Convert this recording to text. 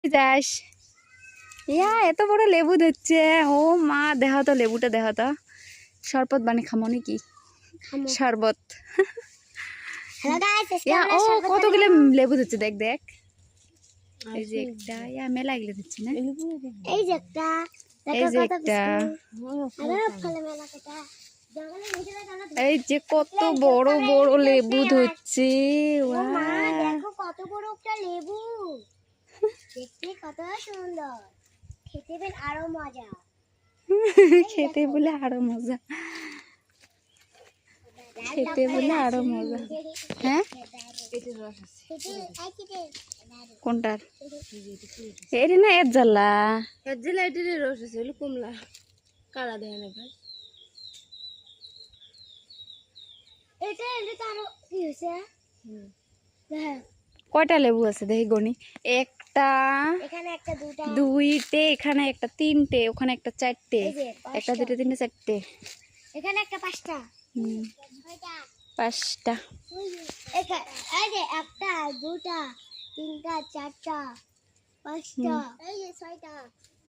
যাস ইয়া এত বড় লেবু ধরছে। ও মা দেহ তো লেবুটা দেহ তো শরবত বানিয়ে খামো নাকি শরবত। ইয়া ও কতগুলো লেবু ধরছে দেখ দেখ। এই যে একটা ইয়া মেলা এগুলো ধরছে না। এই যে একটা এই যে একটা এই যে কত বড় বড় লেবু ধরছে। দেখো কত বড় একটা লেবু, দেখতে কত সুন্দর, খেতে বেশ আরো মজা। খেতে বলে আরো মজা, খেতে বলে আরো মজা। হ্যাঁ কোনটার এর না এর জ্বালা এর জেলা এটির রস আছে, হলো কমলা কালা দেয় না ভাই। এটা এটা আরো কি হয়েছে? হ্যাঁ কয়টা লেবু আছে দেখি গনি। একটা এখানে একটা দুটা দুইটে, এখানে একটা তিনটে, ওখানে একটা চারটে, এই যে একটা দুটো তিনটে চারটে, এখানে একটা পাঁচটা, পাঁচটা। এই যে একটা দুটা তিনটা চারটা পাঁচটা, এই যে ছয়টা।